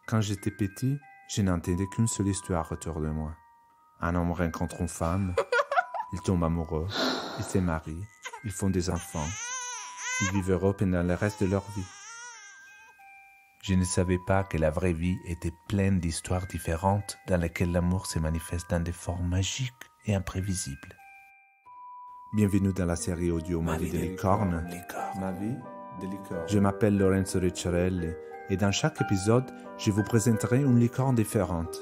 Quand j'étais petit, je n'entendais qu'une seule histoire autour de moi. Un homme rencontre une femme, ils tombent amoureux, ils se marient, ils font des enfants, ils vivent heureux pendant le reste de leur vie. Je ne savais pas que la vraie vie était pleine d'histoires différentes dans lesquelles l'amour se manifeste dans des formes magiques et imprévisibles. Bienvenue dans la série audio Ma vie de licorne. Ma vie de licorne. Je m'appelle Lorenzo Ricciarelli et dans chaque épisode, je vous présenterai une licorne différente.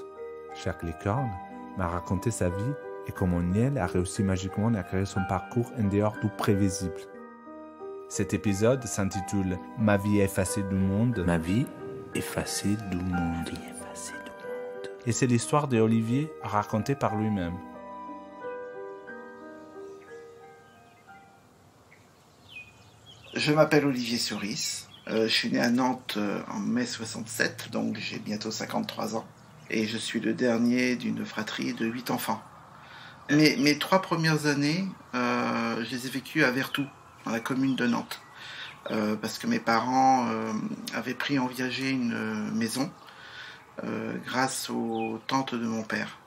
Chaque licorne m'a raconté sa vie et comment elle a réussi magiquement à créer son parcours en dehors du prévisible. Cet épisode s'intitule Ma vie effacée du monde. Ma vie effacée du monde. Et c'est l'histoire d'Olivier racontée par lui-même. Je m'appelle Olivier Souris, je suis né à Nantes en mai 67, donc j'ai bientôt 53 ans. Et je suis le dernier d'une fratrie de 8 enfants. Mes 3 premières années, je les ai vécues à Vertou, dans la commune de Nantes. Parce que mes parents avaient pris en viager une maison grâce aux tantes de mon père.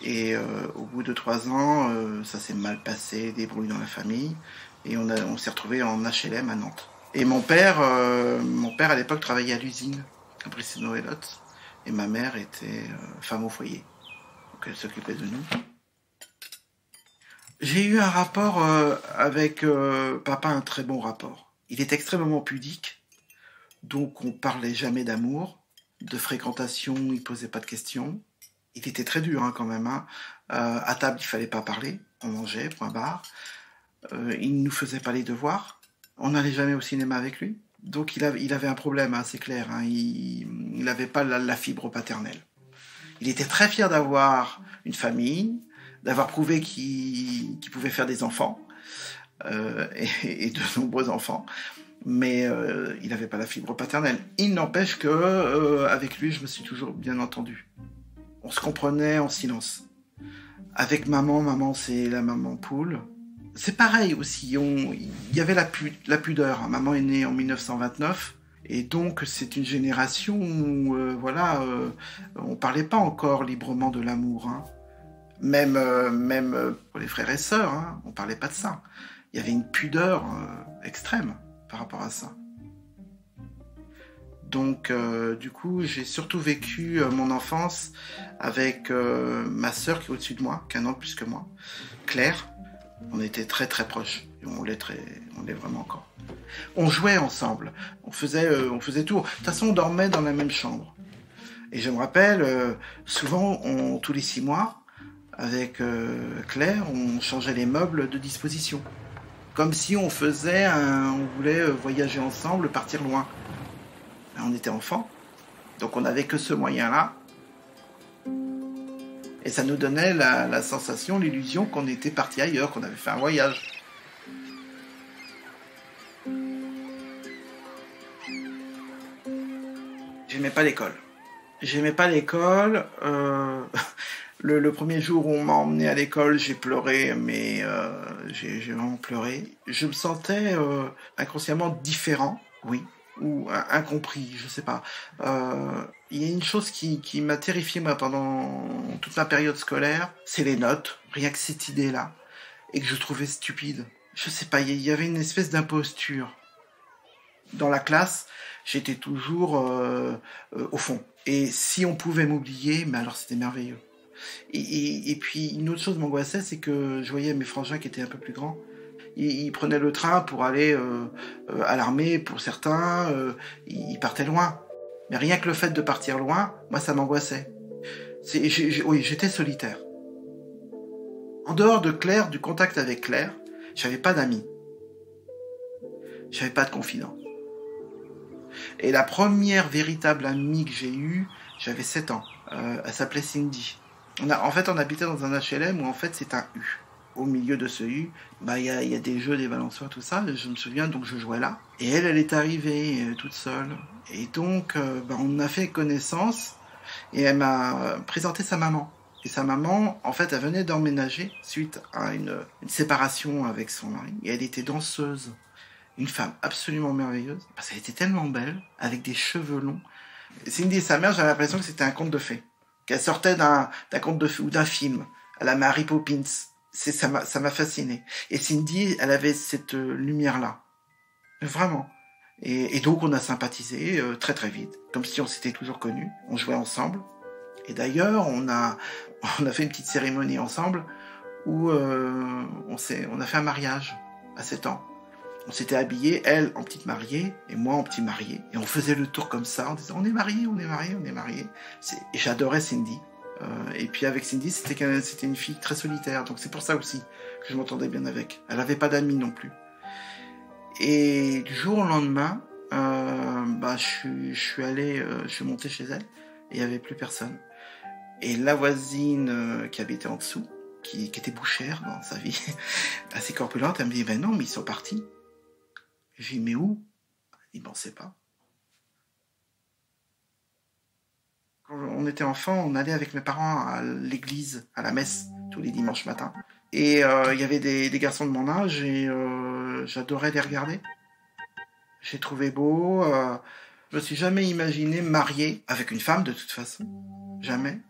Et au bout de 3 ans, ça s'est mal passé, des brouilles dans la famille. Et on s'est retrouvés en HLM à Nantes. Et mon père à l'époque travaillait à l'usine, à Brissy-Noël-Lot. Et ma mère était femme au foyer. Donc elle s'occupait de nous. J'ai eu un rapport avec papa, un très bon rapport. Il est extrêmement pudique. Donc on parlait jamais d'amour. De fréquentation, il posait pas de questions. Il était très dur quand même. À table, il fallait pas parler. On mangeait, point barre. Il nous faisait pas les devoirs. On n'allait jamais au cinéma avec lui. Donc il avait un problème, c'est clair. Il n'avait pas la fibre paternelle. Il était très fier d'avoir une famille, d'avoir prouvé qu'il pouvait faire des enfants, et de nombreux enfants. Mais il n'avait pas la fibre paternelle. Il n'empêche que avec lui, je me suis toujours bien entendu. On se comprenait en silence. Avec maman, c'est la maman poule. C'est pareil aussi, il y avait la pudeur. Maman est née en 1929, et donc c'est une génération où on parlait pas encore librement de l'amour. Même pour les frères et sœurs, on parlait pas de ça. Il y avait une pudeur extrême par rapport à ça. Donc du coup, j'ai surtout vécu mon enfance avec ma sœur qui est au-dessus de moi, qu'1 an plus que moi, Claire. On était très très proches, et on l'est vraiment encore. On jouait ensemble, on faisait tout. De toute façon, on dormait dans la même chambre. Et je me rappelle, souvent, tous les 6 mois, avec Claire, on changeait les meubles de disposition. Comme si on voulait voyager ensemble, partir loin. On était enfants, donc on n'avait que ce moyen-là. Et ça nous donnait la sensation, l'illusion qu'on était parti ailleurs, qu'on avait fait un voyage. J'aimais pas l'école. Le premier jour où on m'a emmené à l'école, j'ai pleuré, mais j'ai vraiment pleuré. Je me sentais inconsciemment différent, oui, ou incompris, je sais pas. Il y a une chose qui m'a terrifié moi pendant toute ma période scolaire, c'est les notes, rien que cette idée-là, et que je trouvais stupide. Je sais pas, il y avait une espèce d'imposture. Dans la classe, j'étais toujours au fond. Et si on pouvait m'oublier, mais alors c'était merveilleux. Et puis une autre chose m'angoissait, c'est que je voyais mes frangins qui étaient un peu plus grands. Ils prenaient le train pour aller à l'armée, pour certains, ils partaient loin. Mais rien que le fait de partir loin, moi ça m'angoissait. Oui, j'étais solitaire. En dehors de Claire, du contact avec Claire, j'avais pas d'amis. J'avais pas de confident. Et la première véritable amie que j'ai eue, j'avais 7 ans. Elle s'appelait Cindy. On habitait dans un HLM où en fait c'est un U. Au milieu de ce U, il y a des jeux, des balançoires, tout ça. Je me souviens, donc je jouais là. Et elle est arrivée toute seule. Et donc, on a fait connaissance. Et elle m'a présenté sa maman. Et sa maman, en fait, elle venait d'emménager suite à une séparation avec son mari. Et elle était danseuse. Une femme absolument merveilleuse. Parce qu'elle était tellement belle, avec des cheveux longs. Cindy et sa mère, j'avais l'impression que c'était un conte de fées. Qu'elle sortait d'un conte de fées ou d'un film, à la Mary Poppins. Ça m'a fasciné. Et Cindy, elle avait cette lumière-là. Vraiment. Et donc, on a sympathisé très très vite. Comme si on s'était toujours connus. On jouait ensemble. Et d'ailleurs, on a fait une petite cérémonie ensemble où on a fait un mariage à 7 ans. On s'était habillés, elle en petite mariée et moi en petit marié. Et on faisait le tour comme ça en disant on est mariés, on est mariés, on est mariés. Et j'adorais Cindy. Et puis avec Cindy, c'était une fille très solitaire. Donc c'est pour ça aussi que je m'entendais bien avec. Elle n'avait pas d'amis non plus. Et du jour au lendemain, je suis monté chez elle et il n'y avait plus personne. Et la voisine qui habitait en dessous, qui était bouchère dans sa vie, assez corpulente, elle me dit, ben non, mais ils sont partis. J'ai dit, mais où? Elle dit, ben on sait pas. Quand on était enfant, on allait avec mes parents à l'église, à la messe, tous les dimanches matins. Et il y avait des garçons de mon âge et j'adorais les regarder. J'ai trouvé beau. Je me suis jamais imaginé marié avec une femme, de toute façon. Jamais.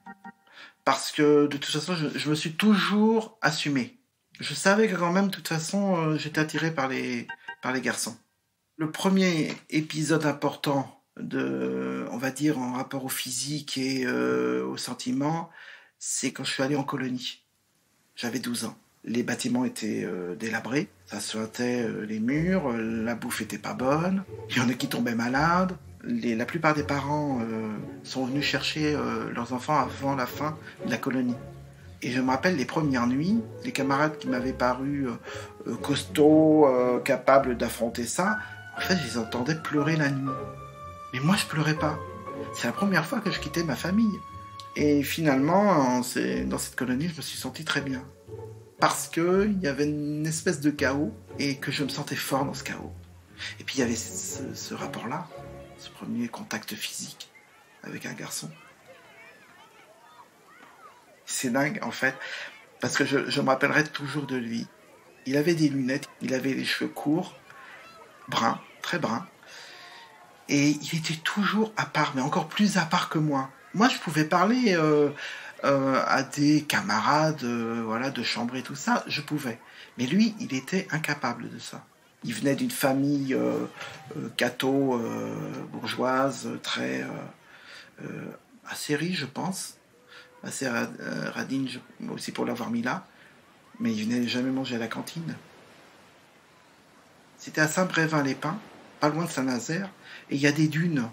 Parce que, de toute façon, je me suis toujours assumé. Je savais que quand même, de toute façon, j'étais attiré par les garçons. Le premier épisode important on va dire, en rapport au physique et au sentiment, c'est quand je suis allé en colonie. J'avais 12 ans. Les bâtiments étaient délabrés, ça suintait les murs, la bouffe était pas bonne, il y en a qui tombaient malades. La plupart des parents sont venus chercher leurs enfants avant la fin de la colonie. Et je me rappelle les premières nuits, les camarades qui m'avaient paru costauds, capables d'affronter ça, en fait, je les entendais pleurer la nuit. Mais moi, je pleurais pas. C'est la première fois que je quittais ma famille. Et finalement, dans cette colonie, je me suis senti très bien. Parce qu'il y avait une espèce de chaos et que je me sentais fort dans ce chaos. Et puis il y avait ce rapport-là, ce premier contact physique avec un garçon. C'est dingue en fait, parce que je me rappellerai toujours de lui. Il avait des lunettes, il avait les cheveux courts, bruns, très bruns. Et il était toujours à part, mais encore plus à part que moi. Moi, je pouvais parler à des camarades de chambre et tout ça, je pouvais. Mais lui, il était incapable de ça. Il venait d'une famille catho, bourgeoise, assez riche, je pense. Assez radine, aussi pour l'avoir mis là. Mais il venait jamais manger à la cantine. C'était à Saint-Brévin-les-Pins, pas loin de Saint-Nazaire. Et il y a des dunes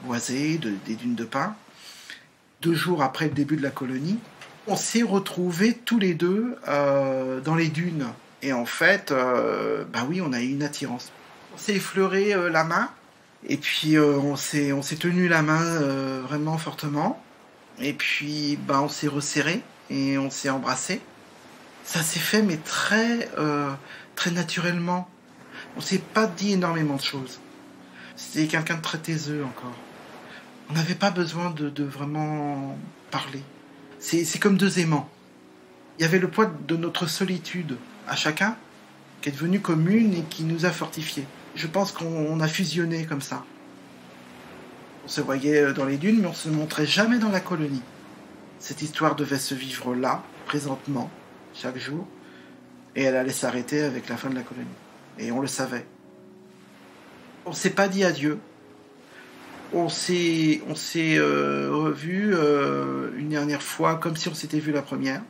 boisées, des dunes de pins. 2 jours après le début de la colonie, on s'est retrouvés tous les deux dans les dunes. Et en fait, oui, on a eu une attirance. On s'est effleuré la main, et puis on s'est tenu la main vraiment fortement. Et puis, on s'est resserré et on s'est embrassé. Ça s'est fait, mais très naturellement. On s'est pas dit énormément de choses. C'était quelqu'un de très taiseux encore. On n'avait pas besoin de vraiment parler. C'est comme 2 aimants. Il y avait le poids de notre solitude à chacun, qui est devenue commune et qui nous a fortifiés. Je pense qu'on a fusionné comme ça. On se voyait dans les dunes, mais on ne se montrait jamais dans la colonie. Cette histoire devait se vivre là, présentement, chaque jour, et elle allait s'arrêter avec la fin de la colonie. Et on le savait. On ne s'est pas dit adieu. On s'est revus une dernière fois, comme si on s'était vu la première.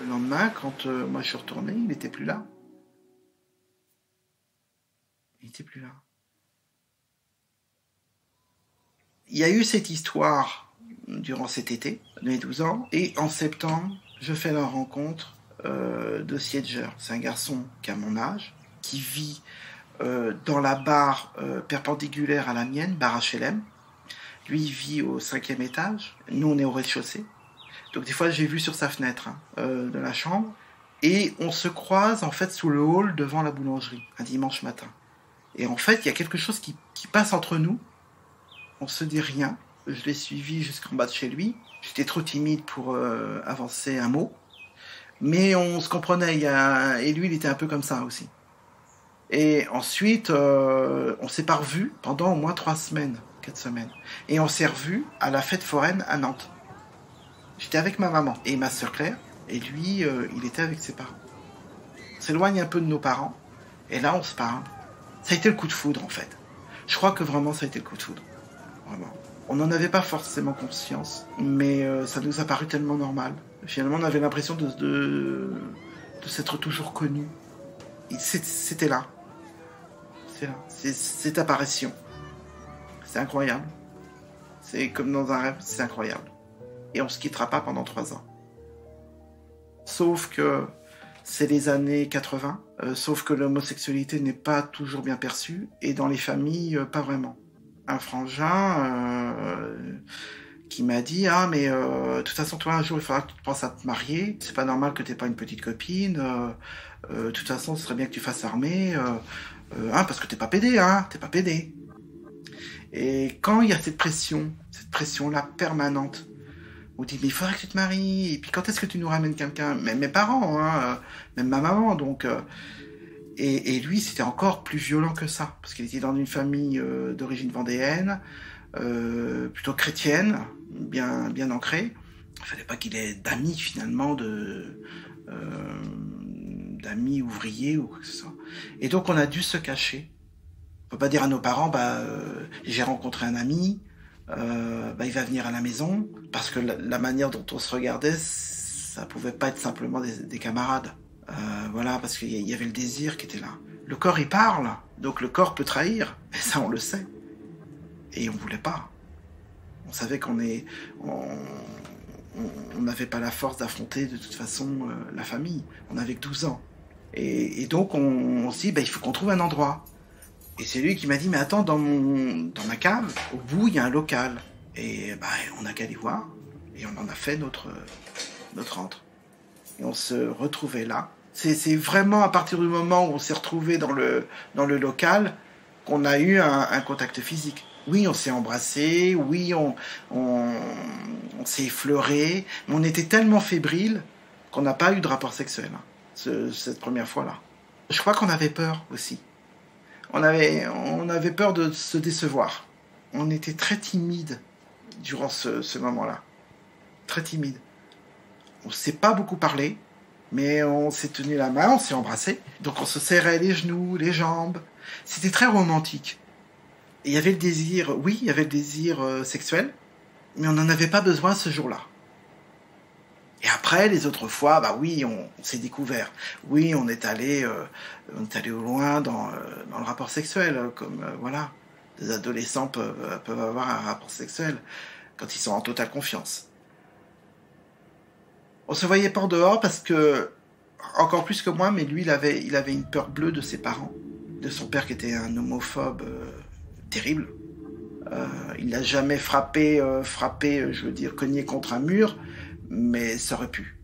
Le lendemain, quand moi je suis retourné, il n'était plus là. Il n'était plus là. Il y a eu cette histoire durant cet été, de mes 12 ans, et en septembre, je fais la rencontre de Siedger. C'est un garçon qui a mon âge, qui vit dans la barre perpendiculaire à la mienne, barre HLM. Lui, il vit au 5e étage. Nous, on est au rez-de-chaussée. Donc, des fois, j'ai vu sur sa fenêtre de la chambre. Et on se croise, en fait, sous le hall devant la boulangerie, un dimanche matin. Et en fait, il y a quelque chose qui passe entre nous. On se dit rien. Je l'ai suivi jusqu'en bas de chez lui. J'étais trop timide pour avancer un mot. Mais on se comprenait. Et lui, il était un peu comme ça aussi. Et ensuite, on s'est pas revus pendant au moins 3 semaines, 4 semaines. Et on s'est revus à la fête foraine à Nantes. J'étais avec ma maman et ma sœur Claire, et lui, il était avec ses parents. On s'éloigne un peu de nos parents, et là, on se parle. Ça a été le coup de foudre, en fait. Je crois que vraiment, ça a été le coup de foudre. Vraiment. On n'en avait pas forcément conscience, mais ça nous a paru tellement normal. Finalement, on avait l'impression de s'être toujours connus. C'était là. C'est là. C'est cette apparition. C'est incroyable. C'est comme dans un rêve, c'est incroyable. Et on se quittera pas pendant 3 ans. Sauf que c'est les années 80, sauf que l'homosexualité n'est pas toujours bien perçue, et dans les familles, pas vraiment. Un frangin qui m'a dit « Ah, mais de toute façon, toi, un jour, il faudra que tu penses à te marier. C'est pas normal que t'aies pas une petite copine. De toute façon, ce serait bien que tu fasses armée. Parce que t'es pas pédé, hein. T'es pas pédé. » Et quand il y a cette pression-là permanente, on dit, mais il faudrait que tu te maries, et puis quand est-ce que tu nous ramènes quelqu'un? Même mes parents, hein, même ma maman, donc... Et lui, c'était encore plus violent que ça, parce qu'il était dans une famille d'origine vendéenne, plutôt chrétienne, bien ancrée. Il fallait pas qu'il ait d'amis, finalement, d'amis ouvriers ou quoi que ce soit. Et donc, on a dû se cacher. On peut pas dire à nos parents, j'ai rencontré un ami, il va venir à la maison, parce que la manière dont on se regardait, ça pouvait pas être simplement des camarades. Voilà, parce qu'il y avait le désir qui était là. Le corps, il parle, donc le corps peut trahir, et ça, on le sait. Et on voulait pas. On savait qu'on n'avait pas la force d'affronter de toute façon la famille. On avait que 12 ans. Et donc, on se dit, il faut qu'on trouve un endroit. Et c'est lui qui m'a dit, mais attends, dans ma cave, au bout, il y a un local. Et on n'a qu'à aller voir. Et on en a fait notre antre. Et on se retrouvait là. C'est vraiment à partir du moment où on s'est retrouvés dans le local qu'on a eu un contact physique. Oui, on s'est embrassés, oui, on s'est effleurés, mais on était tellement fébriles qu'on n'a pas eu de rapport sexuel, cette première fois-là. Je crois qu'on avait peur aussi. On avait peur de se décevoir. On était très timide durant ce moment-là. Très timide. On ne s'est pas beaucoup parlé, mais on s'est tenu la main, on s'est embrassé. Donc on se serrait les genoux, les jambes. C'était très romantique. Et il y avait le désir, oui, il y avait le désir sexuel, mais on n'en avait pas besoin ce jour-là. Et après, les autres fois, oui, on s'est découvert. Oui, on est allé au loin dans le rapport sexuel, comme, voilà, des adolescents peuvent avoir un rapport sexuel quand ils sont en totale confiance. On se voyait pas en dehors parce que, encore plus que moi, mais lui, il avait une peur bleue de ses parents, de son père qui était un homophobe terrible. Il n'a jamais frappé, je veux dire, cogné contre un mur, mais ça aurait pu.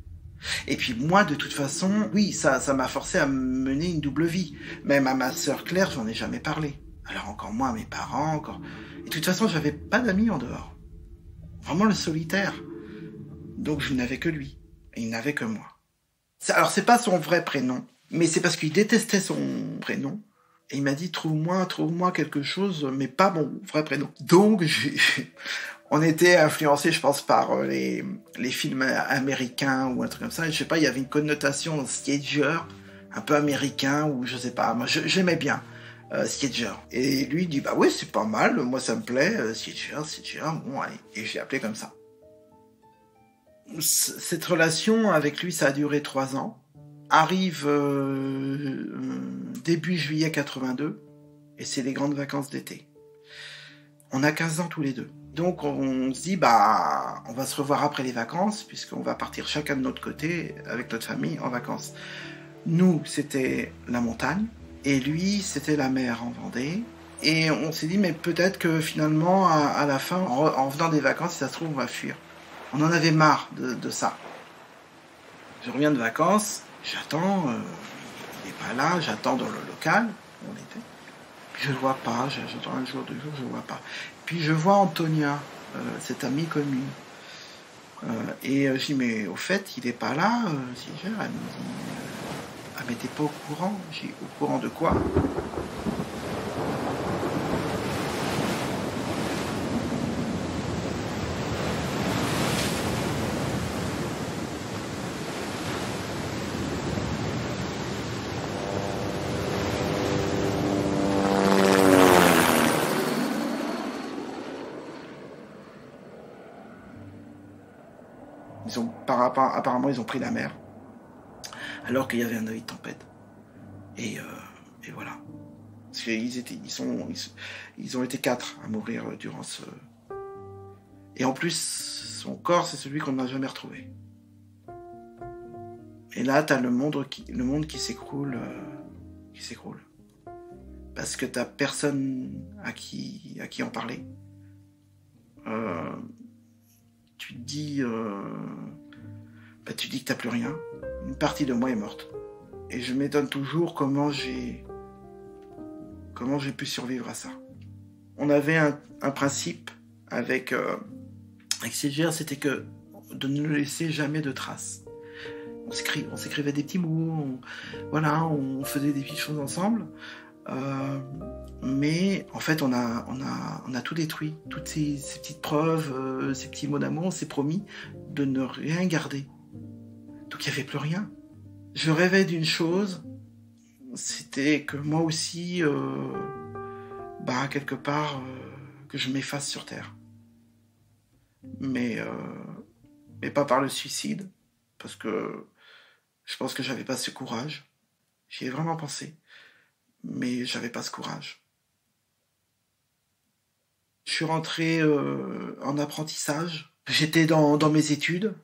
Et puis moi, de toute façon, oui, ça m'a forcé à mener une double vie. Même à ma sœur Claire, j'en ai jamais parlé. Alors encore moins à mes parents, encore. Et de toute façon, j'avais pas d'amis en dehors. Vraiment le solitaire. Donc je n'avais que lui. Et il n'avait que moi. Alors c'est pas son vrai prénom, mais c'est parce qu'il détestait son prénom. Et il m'a dit, trouve-moi quelque chose, mais pas mon vrai prénom. Donc on était influencés, je pense, par les films américains ou un truc comme ça. Et je sais pas, il y avait une connotation Sieger, un peu américain, ou je sais pas. Moi, j'aimais bien Sieger. Et lui, il dit, oui, c'est pas mal, moi, ça me plaît, Sieger, bon, allez. Et j'ai appelé comme ça. Cette relation avec lui, ça a duré 3 ans. Arrive début juillet 82, et c'est les grandes vacances d'été. On a 15 ans tous les deux. Donc on se dit, on va se revoir après les vacances, puisqu'on va partir chacun de notre côté, avec notre famille, en vacances. Nous, c'était la montagne, et lui, c'était la mer en Vendée. Et on s'est dit, mais peut-être que finalement, à la fin, en venant des vacances, si ça se trouve, on va fuir. On en avait marre de ça. Je reviens de vacances, j'attends, il n'est pas là, j'attends dans le local où on était. Puis je le vois pas, j'attends un jour, 2 jours, je le vois pas. Puis je vois Antonia, cette amie commune. Et je dis, mais au fait, il n'est pas là, elle me dit, mais t'es pas au courant? J'ai dit, au courant de quoi? Apparemment, ils ont pris la mer, alors qu'il y avait un avis de tempête. Et voilà. Parce ils ont été 4 à mourir durant ce... Et en plus, son corps, c'est celui qu'on n'a jamais retrouvé. Et là, t'as le monde qui s'écroule. Parce que t'as personne à qui en parler. Tu te dis que t'as plus rien. Une partie de moi est morte. Et je m'étonne toujours comment j'ai pu survivre à ça. On avait un principe avec CGR, c'était que de ne laisser jamais de traces. On s'écrivait des petits mots, on faisait des petites choses ensemble. Mais en fait, on a tout détruit. Toutes ces petites preuves, ces petits mots d'amour, on s'est promis de ne rien garder. Donc il n'y avait plus rien. Je rêvais d'une chose, c'était que moi aussi, quelque part, que je m'efface sur Terre. Mais pas par le suicide, parce que je pense que j'avais pas ce courage. J'y ai vraiment pensé, mais j'avais pas ce courage. Je suis rentré en apprentissage. J'étais dans mes études.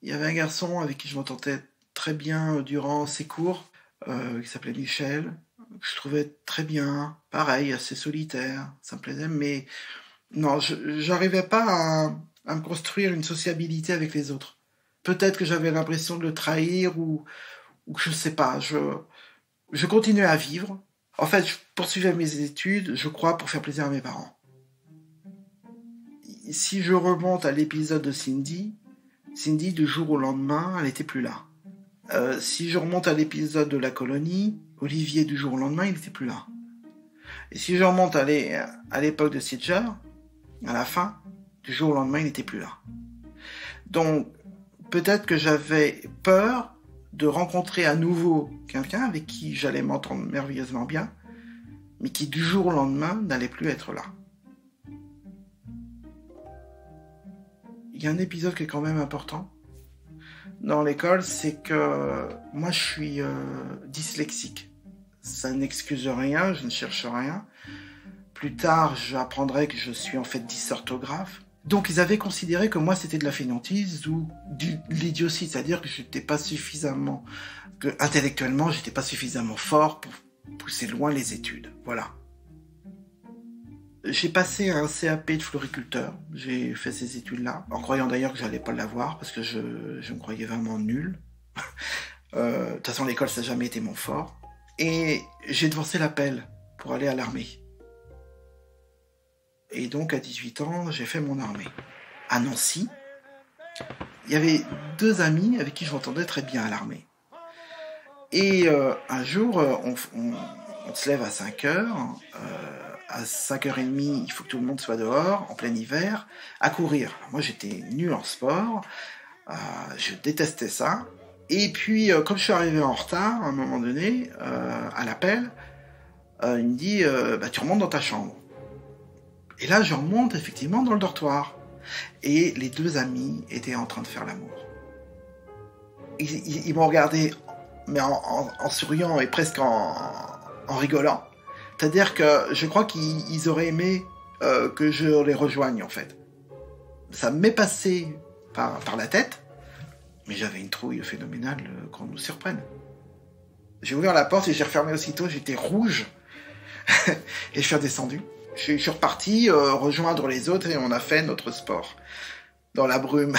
Il y avait un garçon avec qui je m'entendais très bien durant ses cours, qui s'appelait Michel, que je trouvais très bien. Pareil, assez solitaire, ça me plaisait, mais non, j'arrivais pas à me construire une sociabilité avec les autres. Peut-être que j'avais l'impression de le trahir ou que je sais pas. Je continuais à vivre. En fait, je poursuivais mes études, je crois, pour faire plaisir à mes parents. Si je remonte à l'épisode de Cindy, du jour au lendemain, elle était plus là. Si je remonte à l'épisode de la colonie, Olivier, du jour au lendemain, il était plus là. Et si je remonte à l'époque de Sidger, à la fin, du jour au lendemain, il n'était plus là. Donc, peut-être que j'avais peur de rencontrer à nouveau quelqu'un avec qui j'allais m'entendre merveilleusement bien, mais qui du jour au lendemain n'allait plus être là. Il y a un épisode qui est quand même important dans l'école, c'est que moi je suis dyslexique. Ça n'excuse rien, je ne cherche rien. Plus tard, j'apprendrai que je suis en fait dysorthographe. Donc ils avaient considéré que moi c'était de la fainéantise ou de l'idiotie, c'est-à-dire que intellectuellement j'étais pas suffisamment fort pour pousser loin les études. Voilà. J'ai passé un CAP de floriculteur, j'ai fait ces études-là, en croyant d'ailleurs que j'allais pas l'avoir, parce que je me croyais vraiment nul. De toute façon, l'école, ça n'a jamais été mon fort. Et j'ai devancé l'appel pour aller à l'armée. Et donc, à 18 ans, j'ai fait mon armée. À Nancy, il y avait 2 amis avec qui je m'entendais très bien à l'armée. Et un jour, on se lève à 5h, à 5h30, il faut que tout le monde soit dehors, en plein hiver, à courir. Moi, j'étais nul en sport, je détestais ça. Et puis, comme je suis arrivé en retard, à un moment donné, à l'appel, il me dit tu remontes dans ta chambre. Et là, je remonte effectivement dans le dortoir. Et les 2 amis étaient en train de faire l'amour. Ils m'ont regardé, mais en souriant et presque en rigolant. C'est-à-dire que je crois qu'ils auraient aimé que je les rejoigne, en fait. Ça m'est passé par la tête, mais j'avais une trouille phénoménale qu'on nous surprenne. J'ai ouvert la porte et j'ai refermé aussitôt, j'étais rouge. Et je suis redescendu. Je suis reparti rejoindre les autres et on a fait notre sport. Dans la brume,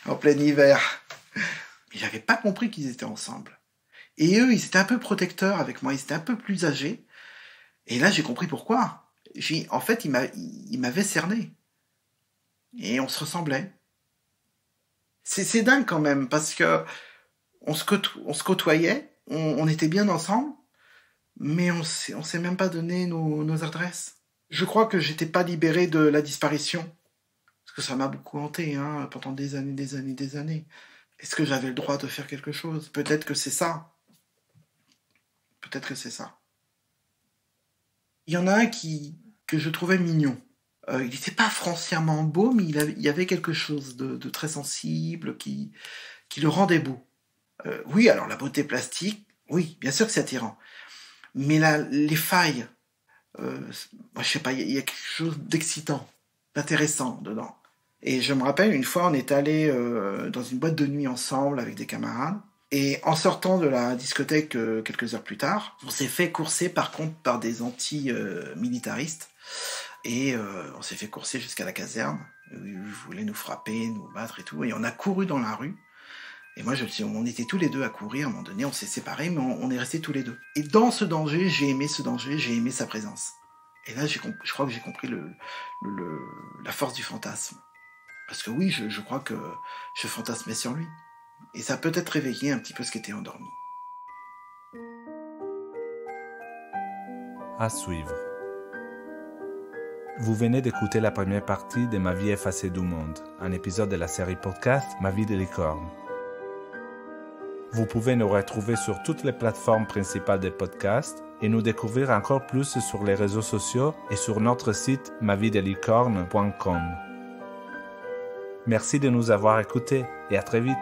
en plein hiver. Mais j'avais pas compris qu'ils étaient ensemble. Et eux, ils étaient un peu protecteurs avec moi, ils étaient un peu plus âgés. Et là, j'ai compris pourquoi. En fait, ils m'avaient cerné. Et on se ressemblait. C'est dingue quand même, parce que on se côtoyait, on était bien ensemble, mais on s'est même pas donné nos adresses. Je crois que j'étais pas libéré de la disparition, parce que ça m'a beaucoup hanté pendant des années. Est-ce que j'avais le droit de faire quelque chose ? Peut-être que c'est ça. Il y en a un que je trouvais mignon. Il n'était pas foncièrement beau, mais il y avait quelque chose de très sensible qui le rendait beau. Oui, alors la beauté plastique, oui, bien sûr que c'est attirant. Mais là, les failles, moi, je sais pas, il y a quelque chose d'excitant, d'intéressant dedans. Et je me rappelle, une fois, on est allé dans une boîte de nuit ensemble avec des camarades. Et en sortant de la discothèque quelques heures plus tard, on s'est fait courser par contre par des anti-militaristes. Et on s'est fait courser jusqu'à la caserne. Ils voulaient nous frapper, nous battre et tout. Et on a couru dans la rue. Et moi, on était tous les deux à courir. À un moment donné, on s'est séparés, mais on est restés tous les deux. Et dans ce danger, j'ai aimé ce danger, j'ai aimé sa présence. Et là, je crois que j'ai compris la force du fantasme. Parce que oui, je crois que je fantasmais sur lui. Et ça a peut-être réveillé un petit peu ce qui était endormi. À suivre. Vous venez d'écouter la première partie de Ma vie effacée du monde, un épisode de la série podcast Ma vie de licorne. Vous pouvez nous retrouver sur toutes les plateformes principales des podcasts et nous découvrir encore plus sur les réseaux sociaux et sur notre site mavidelicorne.com. Merci de nous avoir écoutés et à très vite.